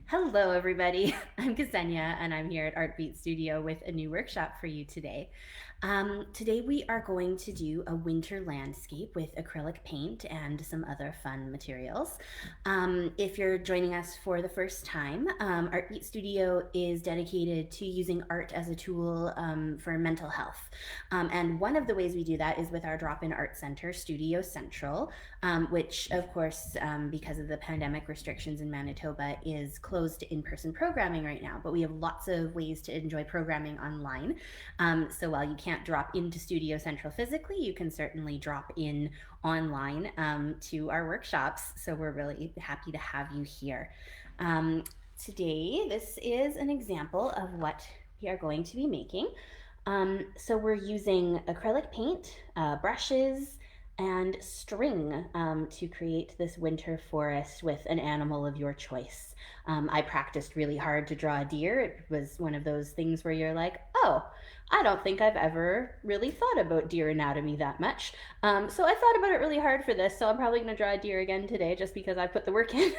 Hello, everybody. I'm Ksenia, and I'm here at Artbeat Studio with a new workshop for you today. Today, we are going to do a winter landscape with acrylic paint and some other fun materials. If you're joining us for the first time, Artbeat Studio is dedicated to using art as a tool for mental health. And one of the ways we do that is with our drop-in art center, Studio Central, which, of course, because of the pandemic restrictions in Manitoba, is closed to in-person programming right now. But we have lots of ways to enjoy programming online. So while you can't drop into Studio Central physically, you can certainly drop in online to our workshops. So we're really happy to have you here. Today, this is an example of what we are going to be making. So we're using acrylic paint, brushes, and string to create this winter forest with an animal of your choice. I practiced really hard to draw a deer. It was one of those things where you're like, oh, I don't think I've ever really thought about deer anatomy that much. So I thought about it really hard for this, so I'm probably going to draw a deer again today just because I put the work in.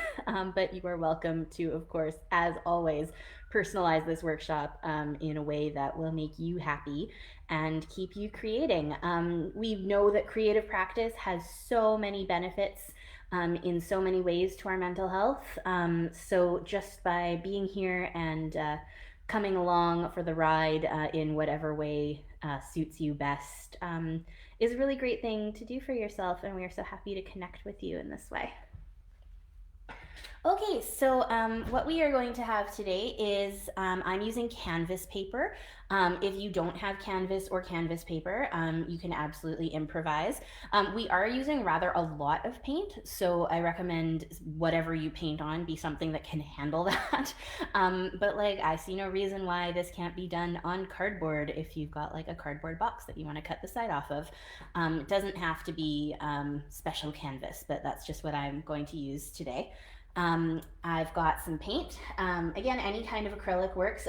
But you are welcome to, of course, as always, personalize this workshop in a way that will make you happy and keep you creating. We know that creative practice has so many benefits in so many ways to our mental health. So just by being here and coming along for the ride in whatever way suits you best is a really great thing to do for yourself, and we are so happy to connect with you in this way. Okay, so what we are going to have today is I'm using canvas paper. If you don't have canvas or canvas paper, you can absolutely improvise. We are using rather a lot of paint, so I recommend whatever you paint on be something that can handle that. But like, I see no reason why this can't be done on cardboard if you've got like a cardboard box that you want to cut the side off of. It doesn't have to be special canvas, but that's just what I'm going to use today. I've got some paint. Again, any kind of acrylic works.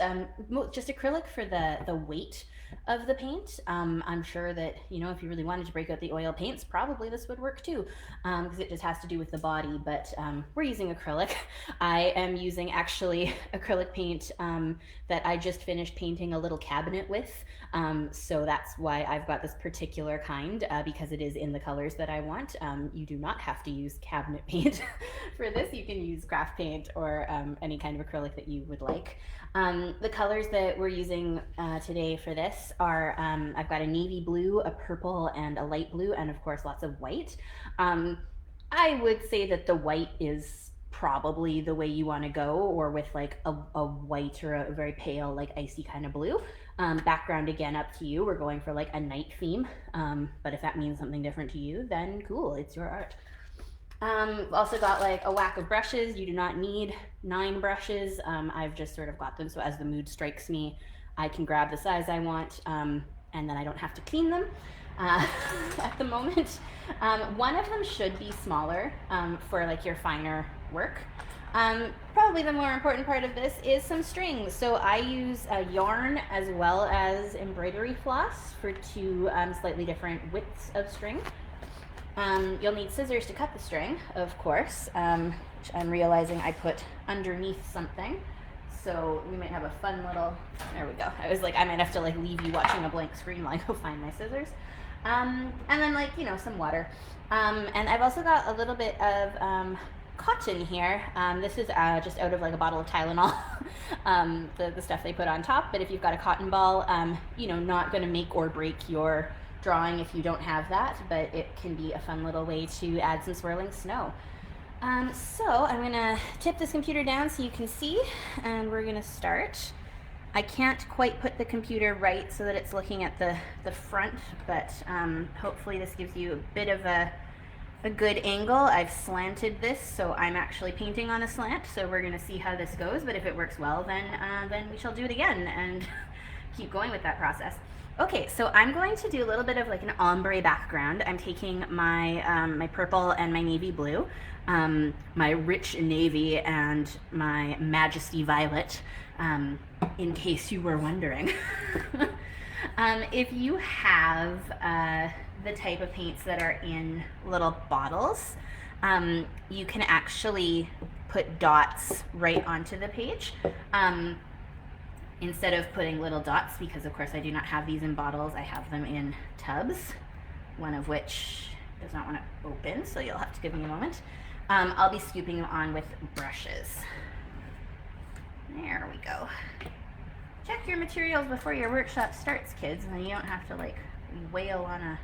Just acrylic for the weight of the paint. I'm sure that, you know, if you really wanted to break out the oil paints, probably this would work too, because it just has to do with the body, but we're using acrylic. I am using actually acrylic paint that I just finished painting a little cabinet with, so that's why I've got this particular kind, because it is in the colors that I want. You do not have to use cabinet paint for this. You can use craft paint or any kind of acrylic that you would like. The colors that we're using today for this are, I've got a navy blue, a purple, and a light blue, and of course lots of white. I would say that the white is probably the way you want to go, or with like a white or a very pale, like icy kind of blue. Background, again, up to you. We're going for like a night theme, but if that means something different to you, then cool, it's your art. Also got like a whack of brushes. You do not need 9 brushes. I've just sort of got them so as the mood strikes me, I can grab the size I want, and then I don't have to clean them at the moment. One of them should be smaller for like your finer work. Probably the more important part of this is some string. So I use yarn as well as embroidery floss for 2 slightly different widths of string. You'll need scissors to cut the string, of course, which I'm realizing I put underneath something. So we might have a fun little, there we go. I was like, I might have to like leave you watching a blank screen while I go find my scissors. And then like, you know, some water. And I've also got a little bit of cotton here. This is just out of like a bottle of Tylenol, the stuff they put on top. But if you've got a cotton ball, you know, not gonna make or break your drawing if you don't have that, but it can be a fun little way to add some swirling snow. So I'm gonna tip this computer down so you can see, and we're gonna start. I can't quite put the computer right so that it's looking at the front, but hopefully this gives you a bit of a good angle. I've slanted this, so I'm actually painting on a slant, so we're gonna see how this goes, but if it works well, then we shall do it again and keep going with that process. Okay, so I'm going to do a little bit of like an ombre background. I'm taking my my purple and my navy blue, my rich navy and my majesty violet, in case you were wondering. If you have the type of paints that are in little bottles, you can actually put dots right onto the page. Instead of putting little dots, because of course I do not have these in bottles, I have them in tubs, one of which does not want to open, so you'll have to give me a moment. I'll be scooping them on with brushes. There we go. Check your materials before your workshop starts, kids, and then you don't have to like wail on a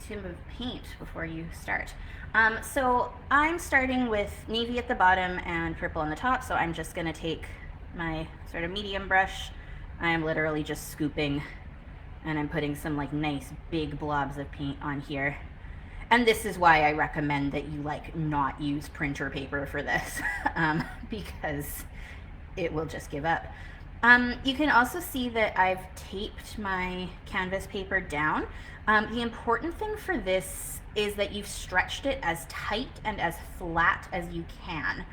tube of paint before you start. So I'm starting with navy at the bottom and purple on the top, so I'm just going to take my sort of medium brush. I'm literally just scooping, and I'm putting some like nice big blobs of paint on here. And this is why I recommend that you like not use printer paper for this, because it will just give up. You can also see that I've taped my canvas paper down. The important thing for this is that you've stretched it as tight and as flat as you can.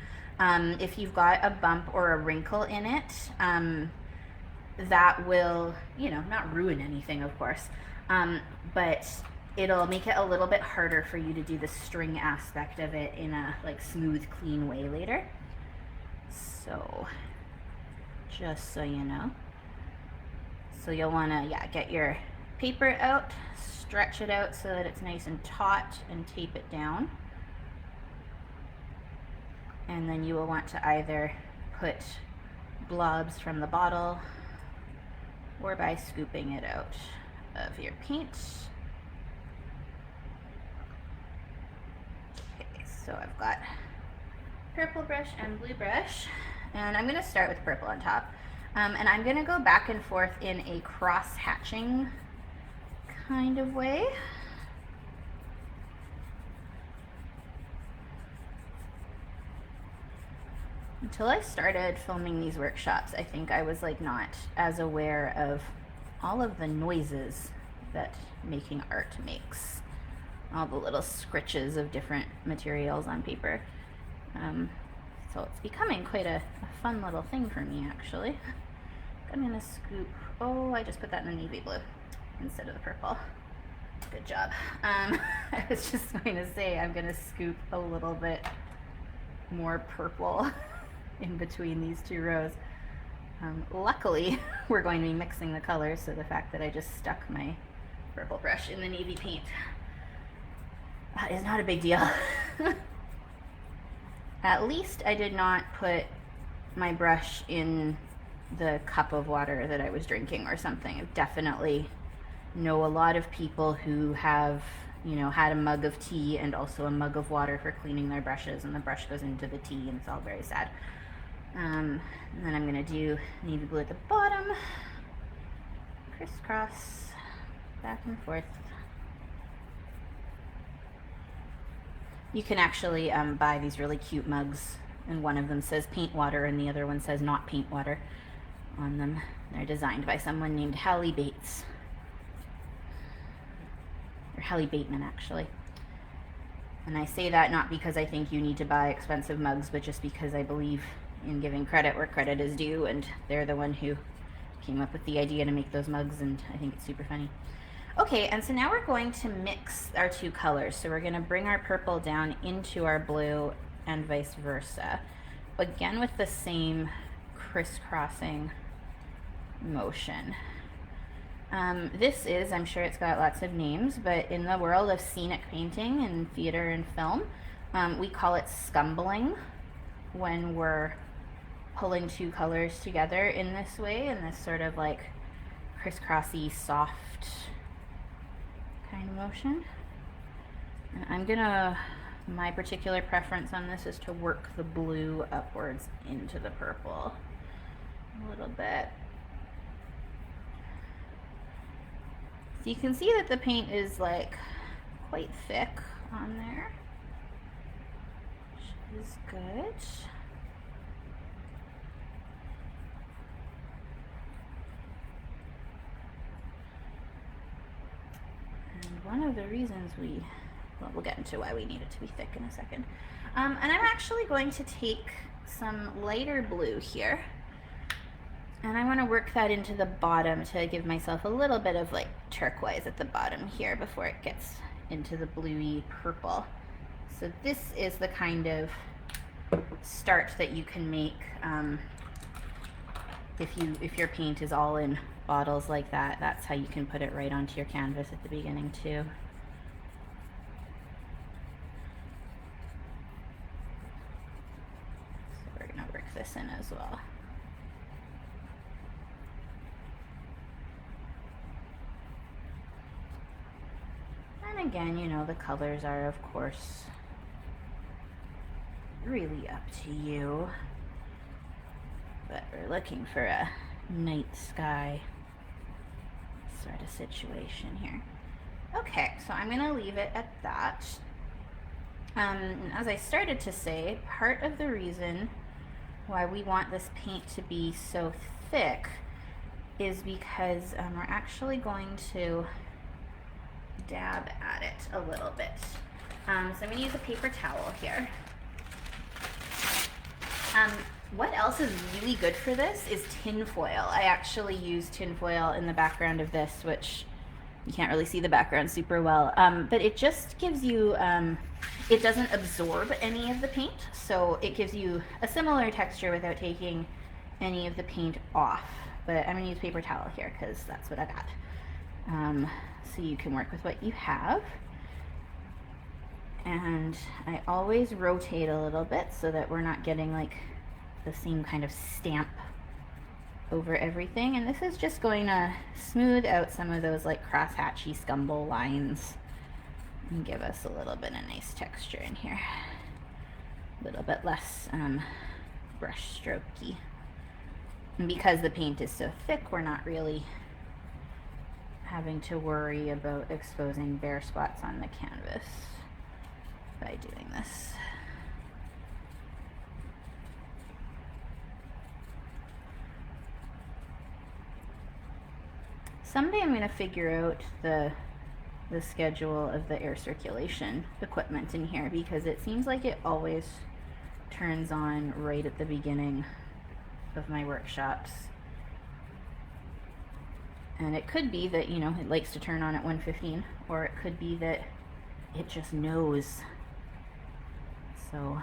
If you've got a bump or a wrinkle in it, that will, you know, not ruin anything, of course, but it'll make it a little bit harder for you to do the string aspect of it in a like smooth, clean way later. So, just so you know. So you'll want to, yeah, get your paper out, stretch it out so that it's nice and taut, and tape it down. And then you will want to either put blobs from the bottle or by scooping it out of your paint. Okay, so I've got purple brush and blue brush, and I'm going to start with purple on top. And I'm going to go back and forth in a cross-hatching kind of way. Until I started filming these workshops, I think I was like not as aware of all of the noises that making art makes. All the little scritches of different materials on paper. So it's becoming quite a fun little thing for me, actually. I'm gonna scoop, oh, I just put that in the navy blue instead of the purple. Good job. I was just going to say I'm gonna scoop a little bit more purple in between these two rows. Luckily, we're going to be mixing the colors, so the fact that I just stuck my purple brush in the navy paint is not a big deal. At least I did not put my brush in the cup of water that I was drinking or something. I definitely know a lot of people who have, you know, had a mug of tea and also a mug of water for cleaning their brushes, and the brush goes into the tea, and it's all very sad. And then I'm going to do navy blue at the bottom, crisscross, back and forth. You can actually buy these really cute mugs, and one of them says paint water and the other one says not paint water on them. They're designed by someone named Hallie Bates, or Hallie Bateman actually. And I say that not because I think you need to buy expensive mugs, but just because I believe in giving credit where credit is due, and they're the one who came up with the idea to make those mugs, and I think it's super funny. Okay, and so now we're going to mix our two colors. So we're going to bring our purple down into our blue and vice versa. Again with the same crisscrossing motion. This is, I'm sure it's got lots of names, but in the world of scenic painting and theater and film, we call it scumbling when we're pulling two colors together in this way, in this sort of like crisscrossy, soft kind of motion. And I'm gonna, my particular preference on this is to work the blue upwards into the purple a little bit. So you can see that the paint is like quite thick on there, which is good. And one of the reasons we'll get into why we need it to be thick in a second. And I'm actually going to take some lighter blue here, and I want to work that into the bottom to give myself a little bit of like turquoise at the bottom here before it gets into the bluey purple. So this is the kind of start that you can make if your paint is all in bottles like that. That's how you can put it right onto your canvas at the beginning too. So we're gonna work this in as well. And again, you know, the colors are of course really up to you, but we're looking for a night sky sort of situation here. Okay, so I'm gonna leave it at that. As I started to say, part of the reason why we want this paint to be so thick is because we're actually going to dab at it a little bit. So I'm gonna use a paper towel here. What else is really good for this is tin foil. I actually use tin foil in the background of this, which you can't really see the background super well, but it just gives you, it doesn't absorb any of the paint, so it gives you a similar texture without taking any of the paint off. But I'm gonna use paper towel here because that's what I got. So you can work with what you have. And I always rotate a little bit so that we're not getting like the same kind of stamp over everything. And this is just going to smooth out some of those like cross-hatchy scumble lines and give us a little bit of nice texture in here. A little bit less brush strokey. And because the paint is so thick, we're not really having to worry about exposing bare spots on the canvas by doing this. Someday I'm going to figure out the schedule of the air circulation equipment in here, because it seems like it always turns on right at the beginning of my workshops. And it could be that, you know, it likes to turn on at 1:15, or it could be that it just knows. So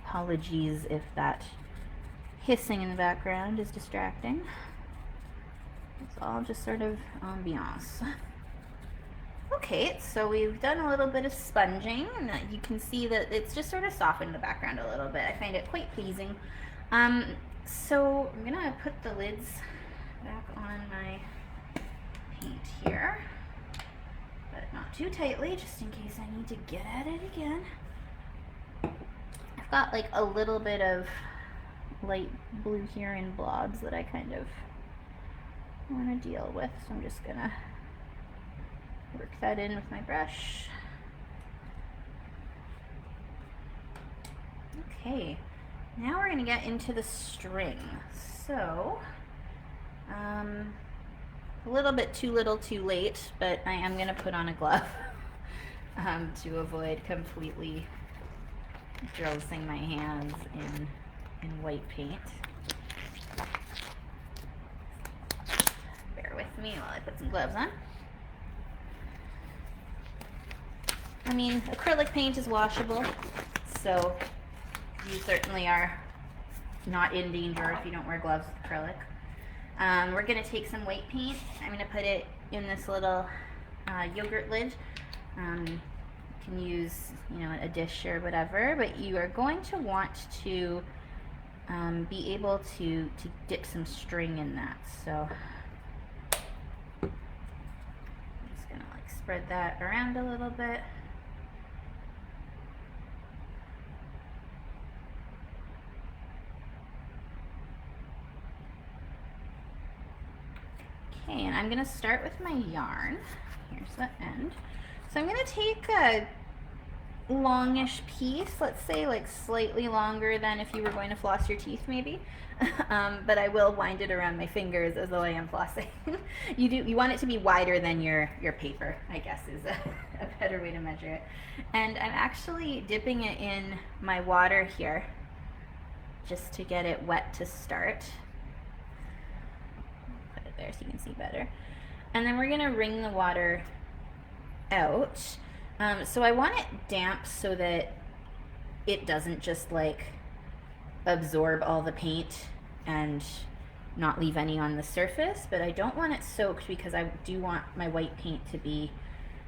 apologies if that hissing in the background is distracting. It's all just sort of ambiance. Okay, so we've done a little bit of sponging, and you can see that it's just sort of softened the background a little bit. I find it quite pleasing. So I'm gonna put the lids back on my paint here, but not too tightly, just in case I need to get at it again. I've got like a little bit of light blue here in blobs that I kind of want to deal with, so I'm just gonna work that in with my brush. Okay, now we're gonna get into the string. So a little bit too little too late, but I am gonna put on a glove to avoid completely dousing my hands in white paint. Bear with me while I put some gloves on. I mean, acrylic paint is washable, so you certainly are not in danger if you don't wear gloves with acrylic. We're going to take some white paint. I'm going to put it in this little yogurt lid. You can use, you know, a dish or whatever, but you are going to want to be able to dip some string in that. So I'm just going to like spread that around a little bit. Okay, and I'm going to start with my yarn. Here's the end. So I'm going to take a longish piece, let's say like slightly longer than if you were going to floss your teeth maybe, but I will wind it around my fingers as though I am flossing. You want it to be wider than your paper, I guess is a better way to measure it. And I'm actually dipping it in my water here just to get it wet to start. Put it there so you can see better. And then we're going to wring the water out. So I want it damp so that it doesn't just like absorb all the paint and not leave any on the surface, but I don't want it soaked because I do want my white paint to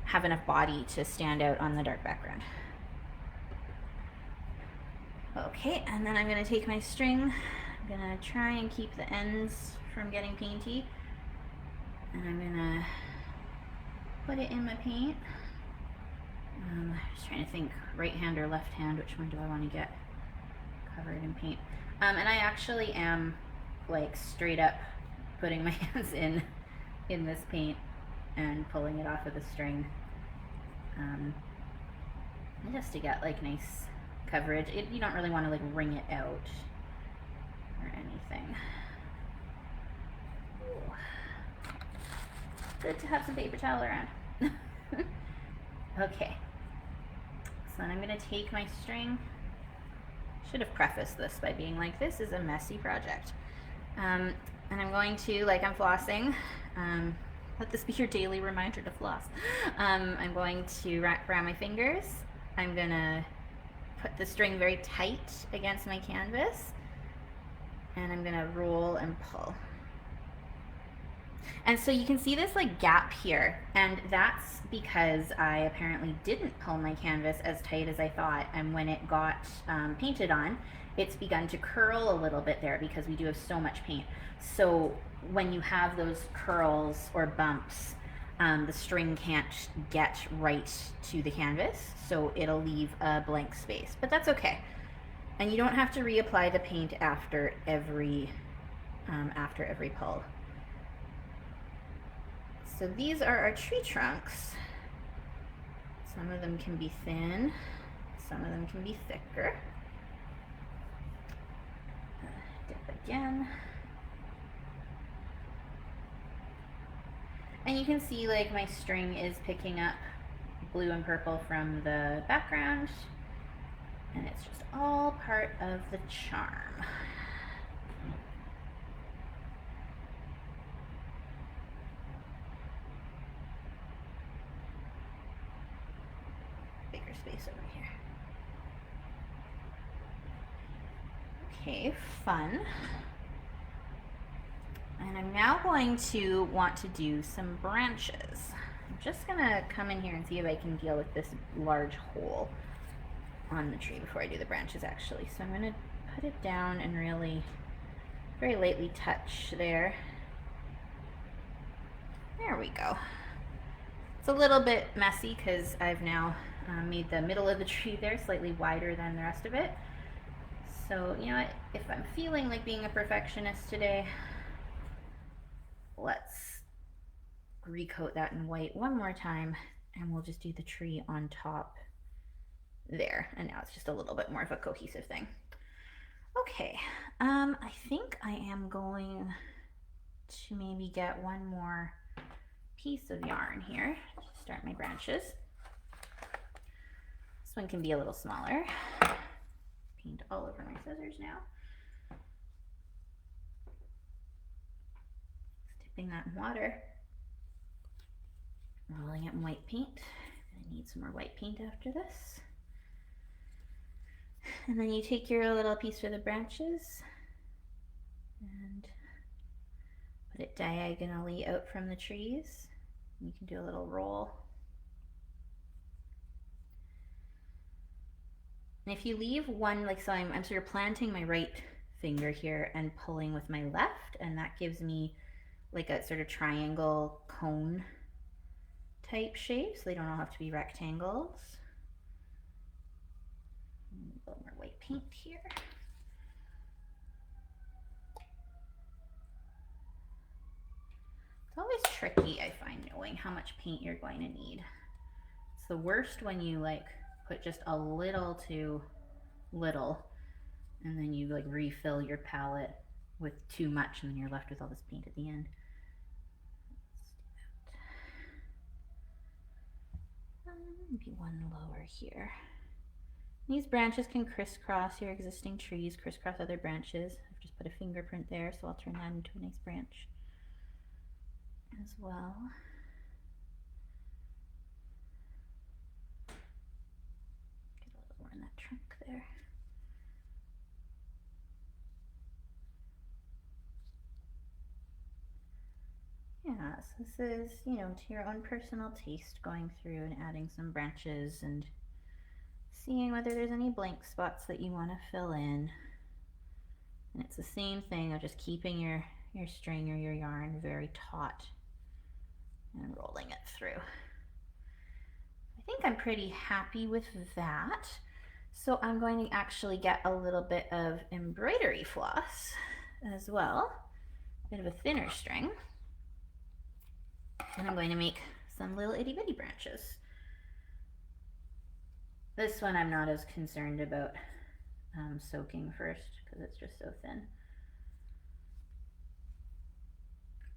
have enough body to stand out on the dark background. Okay, and then I'm gonna take my string, I'm gonna try and keep the ends from getting painty, and I'm gonna put it in my paint. I'm just trying to think, right hand or left hand, which one do I want to get covered in paint? And I actually am like straight up putting my hands in this paint and pulling it off of the string, just to get like nice coverage. You don't really want to like wring it out or anything. Ooh. Good to have some paper towel around. Okay, so then I'm gonna take my string. Should have prefaced this by being like, this is a messy project. And I'm going to, like I'm flossing, let this be your daily reminder to floss. I'm going to wrap around my fingers. I'm gonna put the string very tight against my canvas, and I'm gonna roll and pull. And so you can see this like gap here, and that's because I apparently didn't pull my canvas as tight as I thought, and when it got painted on, it's begun to curl a little bit there because we do have so much paint. So when you have those curls or bumps, the string can't get right to the canvas, so it'll leave a blank space, but that's okay. And you don't have to reapply the paint after every pull. So these are our tree trunks. Some of them can be thin, some of them can be thicker. Dip again. And you can see like my string is picking up blue and purple from the background, and it's just all part of the charm. Bigger space over here. Okay, fun. And I'm now going to want to do some branches. I'm just gonna come in here and see if I can deal with this large hole on the tree before I do the branches actually. So I'm gonna put it down and really very lightly touch there. There we go. It's a little bit messy because I've now made the middle of the tree there slightly wider than the rest of it. So, you know what, if I'm feeling like being a perfectionist today, let's recoat that in white one more time, and we'll just do the tree on top there. And now it's just a little bit more of a cohesive thing. Okay, I think I am going to maybe get one more piece of yarn here to start my branches. This one can be a little smaller. Paint all over my scissors now. Dipping that in water, rolling it in white paint. I'm gonna need some more white paint after this. And then you take your little piece for the branches and put it diagonally out from the trees. You can do a little roll. And if you leave one, like so I'm sort of planting my right finger here and pulling with my left, and that gives me like a sort of triangle cone type shape, so they don't all have to be rectangles. A little more white paint here. It's always tricky, I find, knowing how much paint you're going to need. It's the worst when you like put just a little too little, and then you like refill your palette with too much, and then you're left with all this paint at the end. Maybe one lower here. These branches can crisscross your existing trees, crisscross other branches. I've just put a fingerprint there, so I'll turn that into a nice branch as well. Get a little more in that trunk there. Yeah, so this is, you know, to your own personal taste, going through and adding some branches and seeing whether there's any blank spots that you want to fill in. And it's the same thing of just keeping your string or your yarn very taut and rolling it through. I think I'm pretty happy with that. So I'm going to actually get a little bit of embroidery floss as well, a bit of a thinner string. And I'm going to make some little itty bitty branches. This one I'm not as concerned about soaking first because it's just so thin.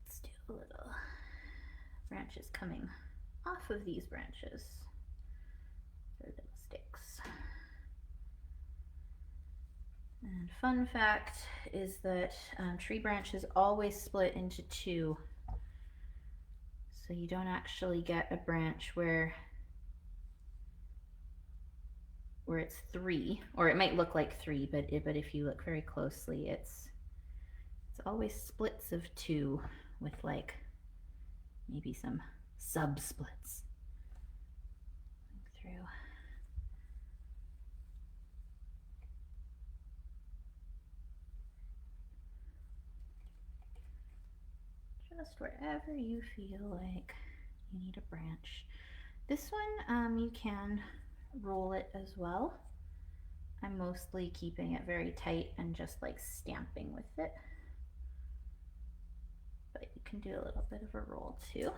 Let's do a little branches coming off of these branches. They're little sticks. And fun fact is that tree branches always split into two. So you don't actually get a branch where it's three, or it might look like three, but if you look very closely, it's always splits of two with like maybe some sub splits through. Just wherever you feel like you need a branch. This one, you can roll it as well. I'm mostly keeping it very tight and just like stamping with it. But you can do a little bit of a roll too.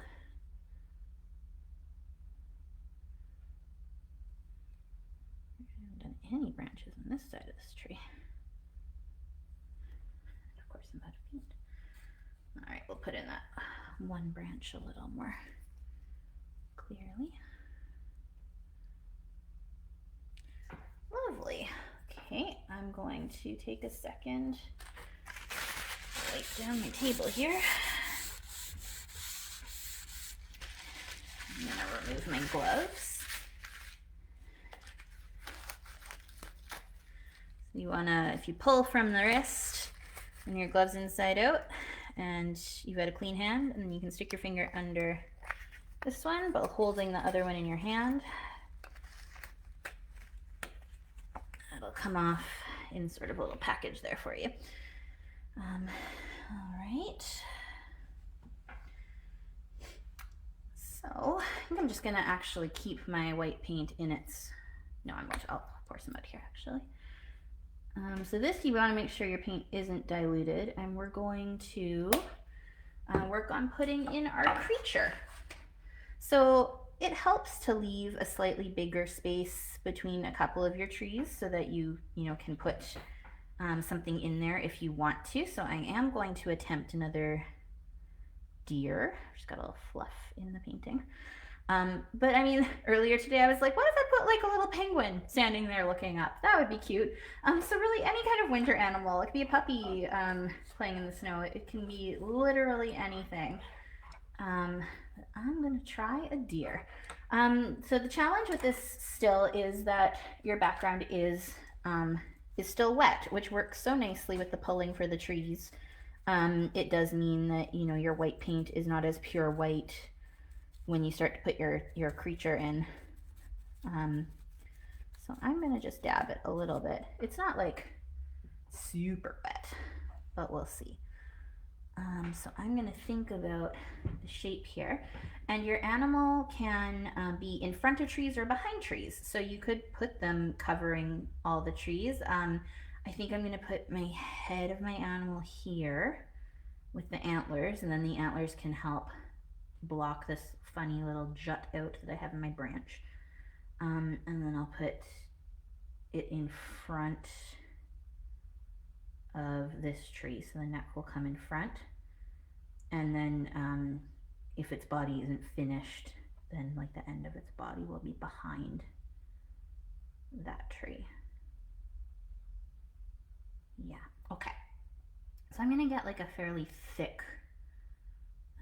I haven't done any branches on this side of this tree. And of course I'm out of paint. All right, we'll put in that one branch a little more clearly. Lovely. Okay, I'm going to take a second, wipe down my table here. I'm gonna remove my gloves. So you wanna, if you pull from the wrist and your gloves inside out, and you've got a clean hand, and then you can stick your finger under this one, but holding the other one in your hand. It'll come off in sort of a little package there for you. All right. So I think I'm just gonna actually keep my white paint in its, no, I'll pour some out here actually. So this, you want to make sure your paint isn't diluted, and we're going to work on putting in our creature. So it helps to leave a slightly bigger space between a couple of your trees so that you can put something in there if you want to. So I am going to attempt another deer. Just got a little fluff in the painting. But I mean, earlier today I was like, what if I put like a little penguin standing there looking up? That would be cute. So really any kind of winter animal. It could be a puppy playing in the snow. It can be literally anything. I'm gonna try a deer. So the challenge with this still is that your background is still wet, which works so nicely with the pulling for the trees. It does mean that, you know, your white paint is not as pure white when you start to put your creature in. So I'm gonna just dab it a little bit. It's not like super wet, but we'll see. So I'm gonna think about the shape here. And your animal can be in front of trees or behind trees. So you could put them covering all the trees. I think I'm gonna put my head of my animal here with the antlers, and then the antlers can help block this funny little jut out that I have in my branch. And then I'll put it in front of this tree, so the neck will come in front. And then if its body isn't finished, then like the end of its body will be behind that tree. Yeah, okay. So I'm gonna get like a fairly thick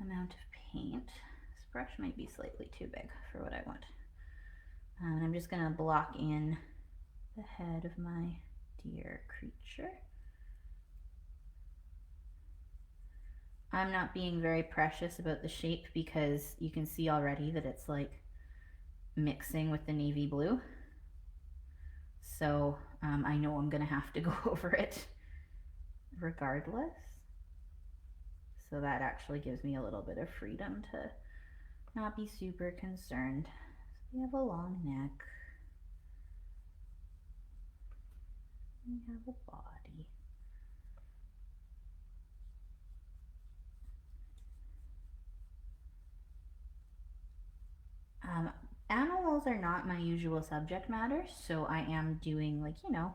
amount of paint. This brush might be slightly too big for what I want. And I'm just gonna block in the head of my deer creature. I'm not being very precious about the shape because you can see already that it's like mixing with the navy blue. So I know I'm gonna have to go over it regardless. So that actually gives me a little bit of freedom to not be super concerned. So we have a long neck. We have a body. Animals are not my usual subject matter, so I am doing, like, you know,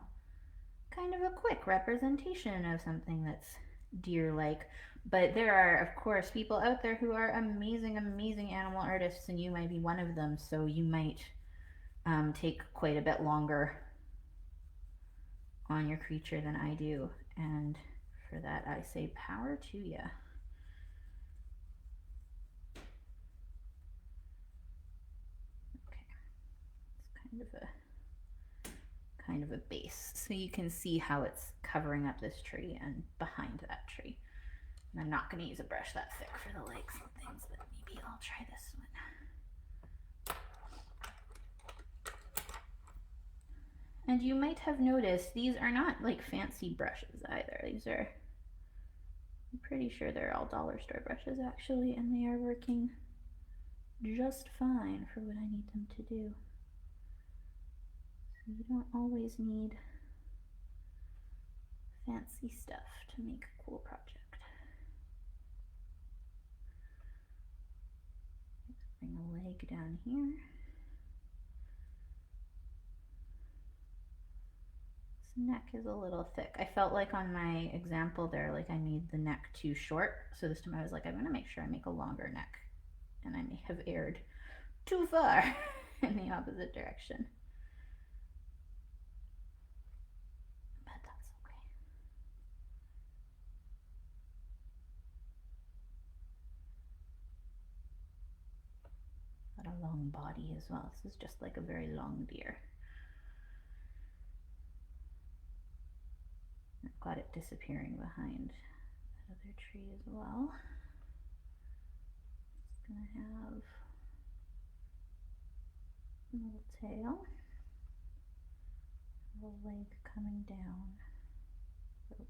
kind of a quick representation of something that's deer-like. But there are, of course, people out there who are amazing, amazing animal artists, and you might be one of them, so you might take quite a bit longer on your creature than I do, and for that I say power to ya. Okay, it's kind of a base, so you can see how it's covering up this tree and behind that tree. And I'm not going to use a brush that thick for the legs and things, but maybe I'll try this one. And you might have noticed these are not like fancy brushes either. These are, I'm pretty sure they're all dollar store brushes actually, and they are working just fine for what I need them to do. So you don't always need fancy stuff to make a cool project. Let's bring a leg down here. This neck is a little thick. I felt like on my example there, like I made the neck too short. So this time I was like, I'm gonna make sure I make a longer neck. And I may have erred too far in the opposite direction. But that's okay. Got a long body as well. This is just like a very long deer. I've got it disappearing behind that other tree as well. It's gonna have a little tail, a little leg coming down over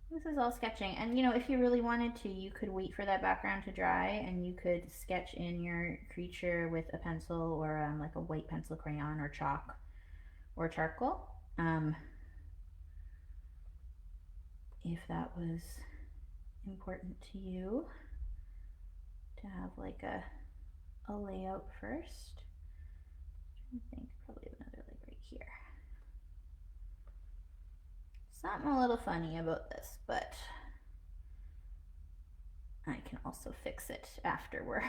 here. This is all sketching, and you know, if you really wanted to, you could wait for that background to dry and you could sketch in your creature with a pencil or like a white pencil crayon or chalk or charcoal. If that was important to you, to have like a layout first. I think probably another leg right here. Something a little funny about this, but I can also fix it after we're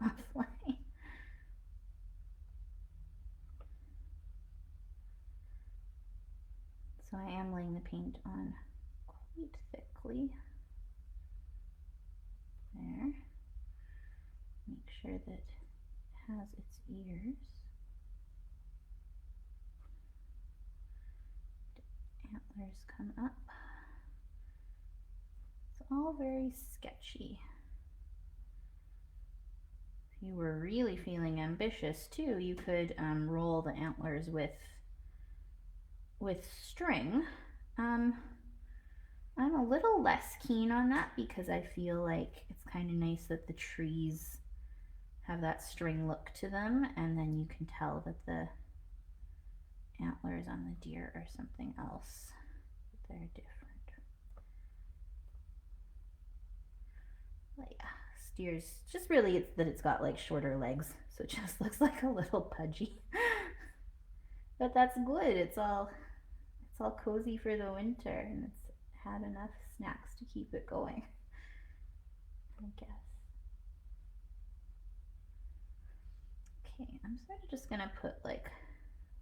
offline. So I am laying the paint on quite thickly. There. Make sure that it has its ears. The antlers come up. It's all very sketchy. If you were really feeling ambitious too, you could roll the antlers with string. I'm a little less keen on that because I feel like it's kind of nice that the trees have that string look to them, and then you can tell that the antlers on the deer are something else. They're different. But yeah, steers, just really it's that it's got like shorter legs, so it just looks like a little pudgy. But that's good. It's all cozy for the winter, and it's had enough snacks to keep it going, I guess. Okay, I'm sort of just gonna put like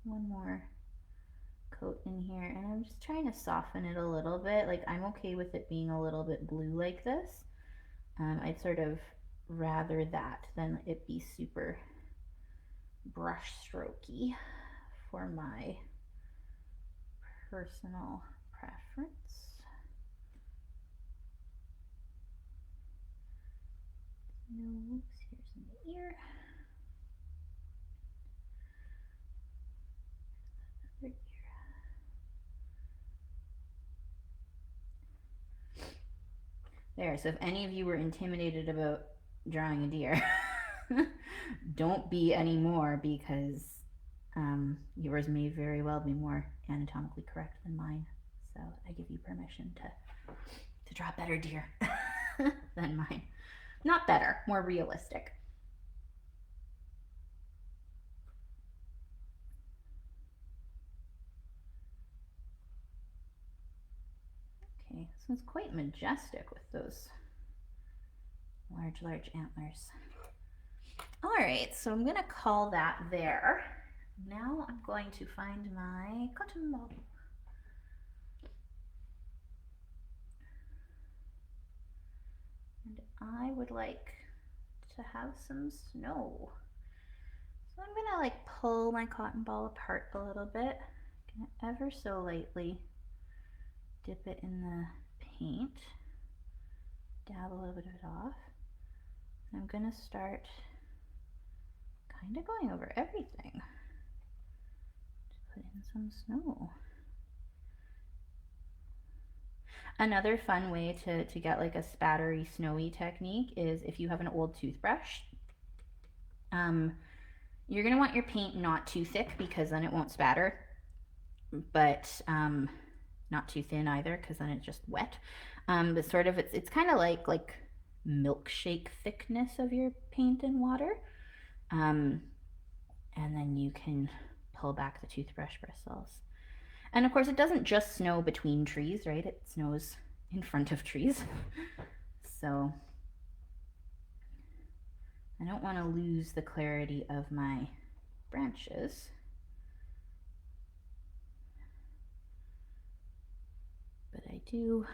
one more coat in here, and I'm just trying to soften it a little bit. Like, I'm okay with it being a little bit blue like this. I'd sort of rather that than it be super brush strokey for my personal preference. Nose, here's in the ear. Other ear. There, so if any of you were intimidated about drawing a deer, don't be anymore, because yours may very well be more anatomically correct than mine. So I give you permission to draw better deer than mine. Not better, more realistic. Okay, this one's quite majestic with those large antlers. All right, so I'm gonna call that there. Now I'm going to find my cotton ball. And I would like to have some snow. So I'm gonna like pull my cotton ball apart a little bit. I'm gonna ever so lightly dip it in the paint, dab a little bit of it off. And I'm gonna start kind of going over everything to put in some snow. Another fun way to get like a spattery, snowy technique is if you have an old toothbrush. You're gonna want your paint not too thick because then it won't spatter, but not too thin either because then it's just wet. But sort of it's kind of like milkshake thickness of your paint and water. And then you can pull back the toothbrush bristles. And of course it doesn't just snow between trees, right? It snows in front of trees. So I don't want to lose the clarity of my branches. But I do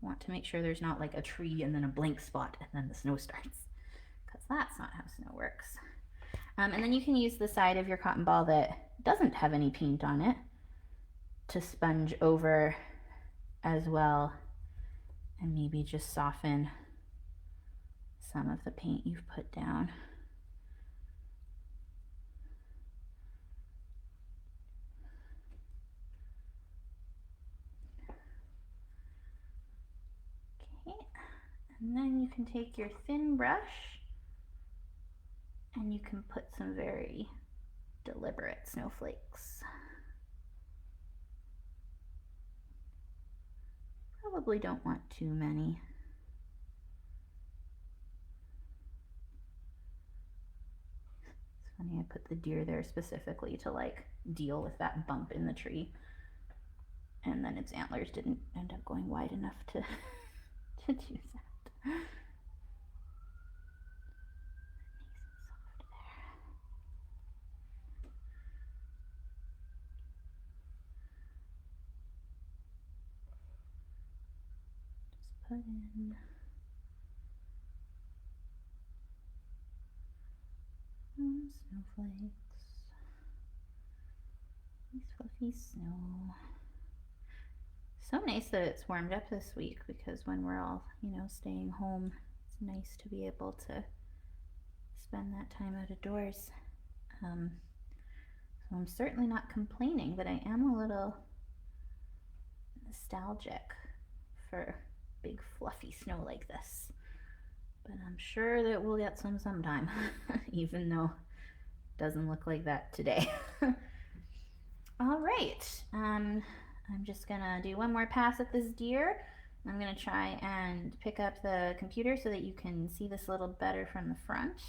want to make sure there's not like a tree and then a blank spot and then the snow starts, because that's not how snow works. And then you can use the side of your cotton ball that doesn't have any paint on it to sponge over as well, and maybe just soften some of the paint you've put down. Okay, and then you can take your thin brush and you can put some very deliberate snowflakes. Probably don't want too many. It's funny, I put the deer there specifically to like deal with that bump in the tree, and then its antlers didn't end up going wide enough to do that. Put in some snowflakes. Nice fluffy snow. So nice that it's warmed up this week, because when we're all, staying home, it's nice to be able to spend that time out of doors. So I'm certainly not complaining, but I am a little nostalgic for big fluffy snow like this, but I'm sure that we'll get some sometime even though it doesn't look like that today. All right, I'm just gonna do one more pass at this deer. I'm gonna try and pick up the computer so that you can see this a little better from the front.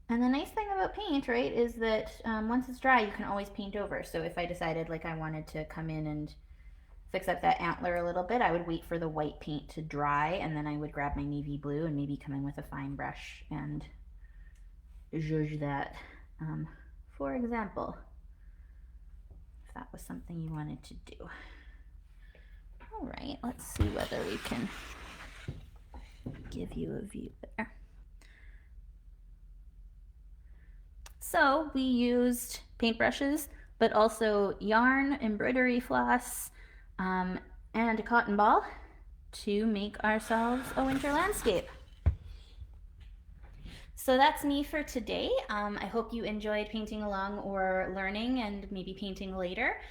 And the nice thing about paint, right, is that once it's dry, you can always paint over. So if I decided like I wanted to come in and fix up that antler a little bit, I would wait for the white paint to dry, and then I would grab my navy blue and maybe come in with a fine brush and zhuzh that. For example, if that was something you wanted to do. All right, let's see whether we can give you a view there. So we used paintbrushes, but also yarn, embroidery floss, and a cotton ball to make ourselves a winter landscape. So that's me for today. I hope you enjoyed painting along or learning and maybe painting later.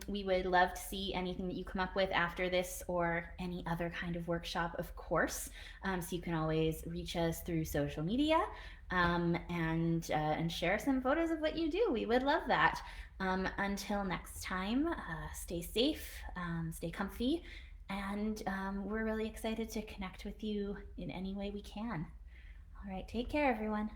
We would love to see anything that you come up with after this or any other kind of workshop, of course. So you can always reach us through social media and share some photos of what you do. We would love that. Until next time, stay safe, stay comfy, and we're really excited to connect with you in any way we can. All right, take care, everyone.